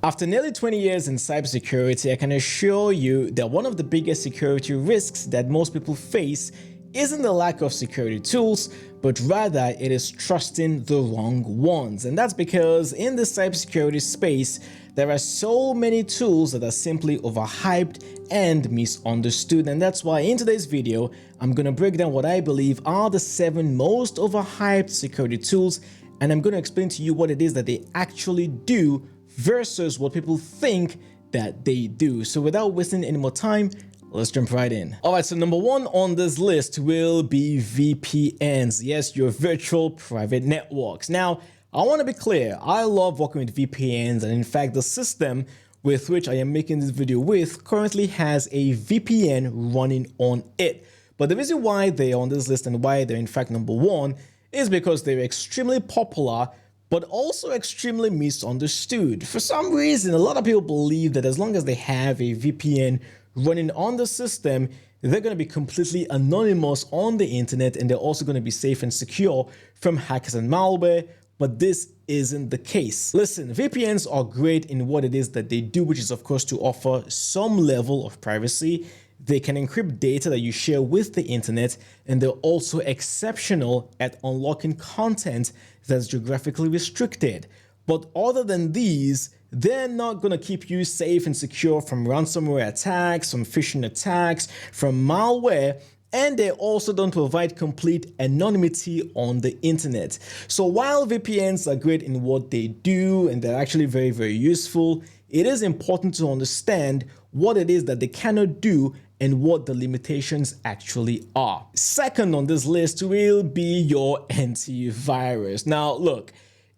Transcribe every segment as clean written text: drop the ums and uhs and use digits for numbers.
After nearly 20 years in cybersecurity, I can assure you that one of the biggest security risks that most people face isn't the lack of security tools, but rather it is trusting the wrong ones. And that's because in the cybersecurity space, there are so many tools that are simply overhyped and misunderstood. And that's why in today's video, I'm going to break down what I believe are the 7 most overhyped security tools, and I'm going to explain to you what it is that they actually do versus what people think that they do. So without wasting any more time, let's jump right in. Alright, so number 1 on this list will be VPNs. Yes, your virtual private networks. Now, I want to be clear, I love working with VPNs, and in fact, the system with which I am making this video with currently has a VPN running on it. But the reason why they're on this list and why they're in fact number 1 is because they're extremely popular but also extremely misunderstood. For some reason, a lot of people believe that as long as they have a VPN running on the system, they're going to be completely anonymous on the internet, and they're also going to be safe and secure from hackers and malware, but this isn't the case. Listen, VPNs are great in what it is that they do, which is of course to offer some level of privacy. They can encrypt data that you share with the internet, and they're also exceptional at unlocking content that's geographically restricted. But other than these, they're not going to keep you safe and secure from ransomware attacks, from phishing attacks, from malware, and they also don't provide complete anonymity on the internet. So while VPNs are great in what they do, and they're actually very, very useful, it is important to understand what it is that they cannot do and what the limitations actually are. Second on this list will be your antivirus. Now, look,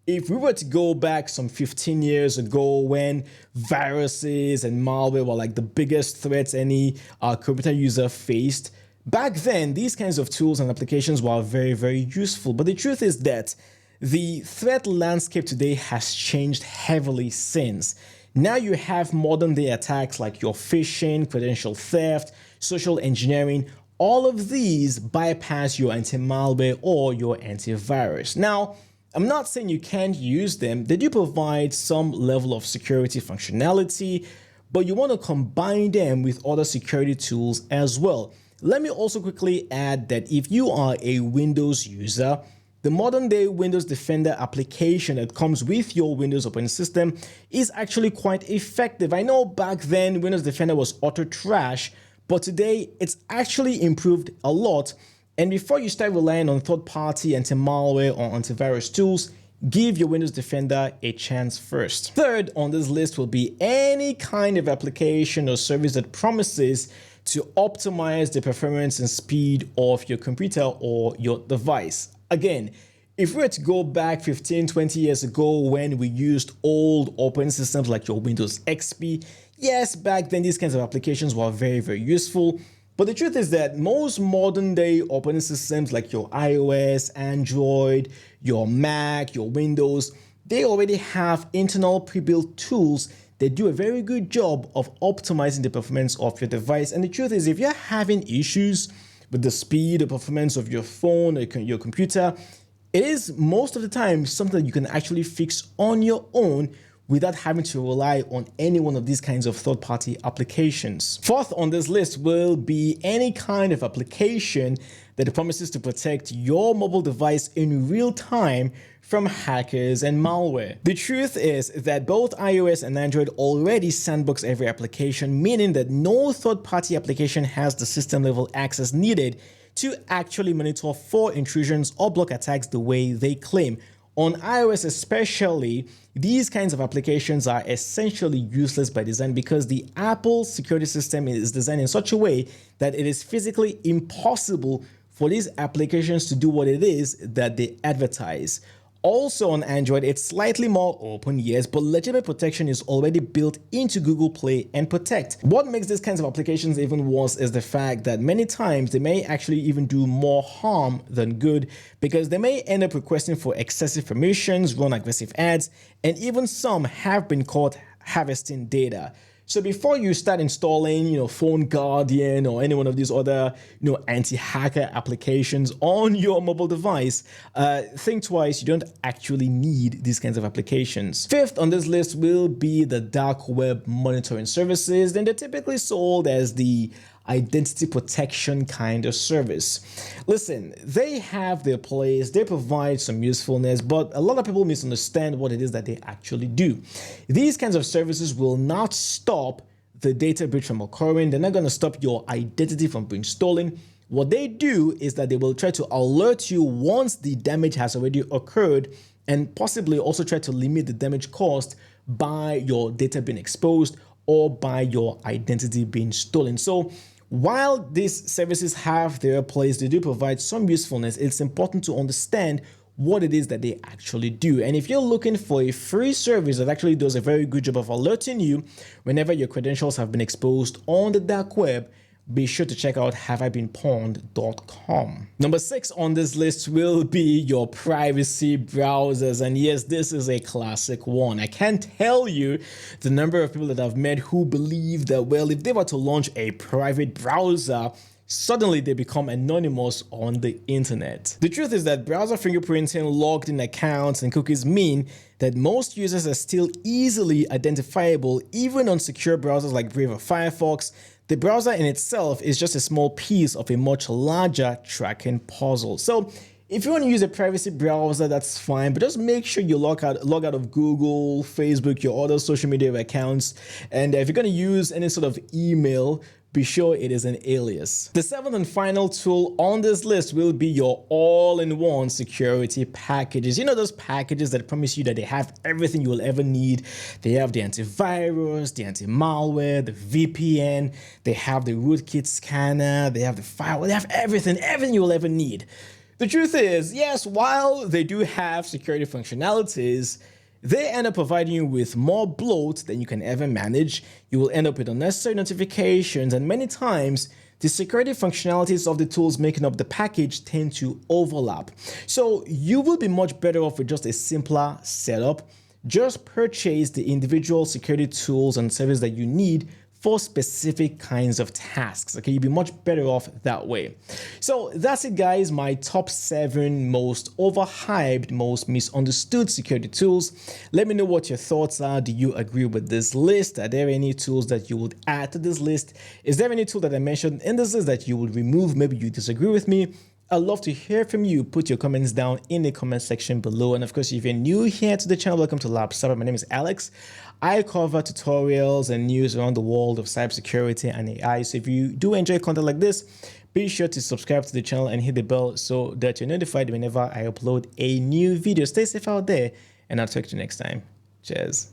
if we were to go back some 15 years ago when viruses and malware were like the biggest threats any computer user faced, back then, these kinds of tools and applications were very, very useful. But the truth is that the threat landscape today has changed heavily since. Now you have modern day attacks like your phishing, credential theft, social engineering. All of these bypass your anti-malware or your antivirus. Now, I'm not saying you can't use them. They do provide some level of security functionality, but you want to combine them with other security tools as well. Let me also quickly add that if you are a Windows user, the modern day Windows Defender application that comes with your Windows operating system is actually quite effective. I know back then Windows Defender was utter trash, but today it's actually improved a lot. And before you start relying on third-party anti-malware or antivirus tools, give your Windows Defender a chance first. Third on this list will be any kind of application or service that promises to optimize the performance and speed of your computer or your device. Again, if we were to go back 15, 20 years ago when we used old operating systems like your Windows XP, yes, back then these kinds of applications were very, very useful. But the truth is that most modern day operating systems like your iOS, Android, your Mac, your Windows, they already have internal pre-built tools that do a very good job of optimizing the performance of your device. And the truth is, if you're having issues with the speed or performance of your phone or your computer, it is most of the time something that you can actually fix on your own without having to rely on any one of these kinds of third-party applications. Fourth on this list will be any kind of application that promises to protect your mobile device in real time from hackers and malware. The truth is that both iOS and Android already sandbox every application, meaning that no third-party application has the system-level access needed to actually monitor for intrusions or block attacks the way they claim. On iOS especially, these kinds of applications are essentially useless by design because the Apple security system is designed in such a way that it is physically impossible for these applications to do what it is that they advertise. Also on Android, it's slightly more open, yes, but legitimate protection is already built into Google Play and Protect. What makes these kinds of applications even worse is the fact that many times they may actually even do more harm than good because they may end up requesting for excessive permissions, run aggressive ads, and even some have been caught harvesting data. So before you start installing, Phone Guardian or any one of these other, anti-hacker applications on your mobile device, think twice. You don't actually need these kinds of applications. Fifth on this list will be the dark web monitoring services. Then they're typically sold as the identity protection kind of service. Listen, they have their place, they provide some usefulness, but a lot of people misunderstand what it is that they actually do. These kinds of services will not stop the data breach from occurring. They're not going to stop your identity from being stolen. What they do is that they will try to alert you once the damage has already occurred, and possibly also try to limit the damage caused by your data being exposed or by your identity being stolen. So while these services have their place, they do provide some usefulness. It's important to understand what it is that they actually do. And if you're looking for a free service that actually does a very good job of alerting you whenever your credentials have been exposed on the dark web, be sure to check out haveibeenpawned.com. Number 6 on this list will be your privacy browsers. And yes, this is a classic one. I can't tell you the number of people that I've met who believe that, well, if they were to launch a private browser, suddenly they become anonymous on the internet. The truth is that browser fingerprinting, logged in accounts, and cookies mean that most users are still easily identifiable even on secure browsers like Brave or Firefox. The browser in itself is just a small piece of a much larger tracking puzzle. So if you want to use a privacy browser, that's fine, but just make sure you log out of Google, Facebook, your other social media accounts. And if you're going to use any sort of email, be sure it is an alias. The 7th and final tool on this list will be your all-in-one security packages. You know those packages that promise you that they have everything you will ever need. They have the antivirus, the anti-malware, the VPN, they have the rootkit scanner, they have the firewall, they have everything you will ever need. The truth is, yes, while they do have security functionalities, they end up providing you with more bloat than you can ever manage. You will end up with unnecessary notifications, and many times the security functionalities of the tools making up the package tend to overlap. So you will be much better off with just a simpler setup. Just purchase the individual security tools and services that you need for specific kinds of tasks. Okay, you'll be much better off that way. So that's it, guys. My top 7 most overhyped, most misunderstood security tools. Let me know what your thoughts are. Do you agree with this list? Are there any tools that you would add to this list? Is there any tool that I mentioned in this list that you would remove? Maybe you disagree with me. I'd love to hear from you. Put your comments down in the comment section below. And of course, if you're new here to the channel, welcome to Lab Cyber. My name is Alex. I cover tutorials and news around the world of cybersecurity and AI. So if you do enjoy content like this, be sure to subscribe to the channel and hit the bell so that you're notified whenever I upload a new video. Stay safe out there, and I'll talk to you next time. Cheers.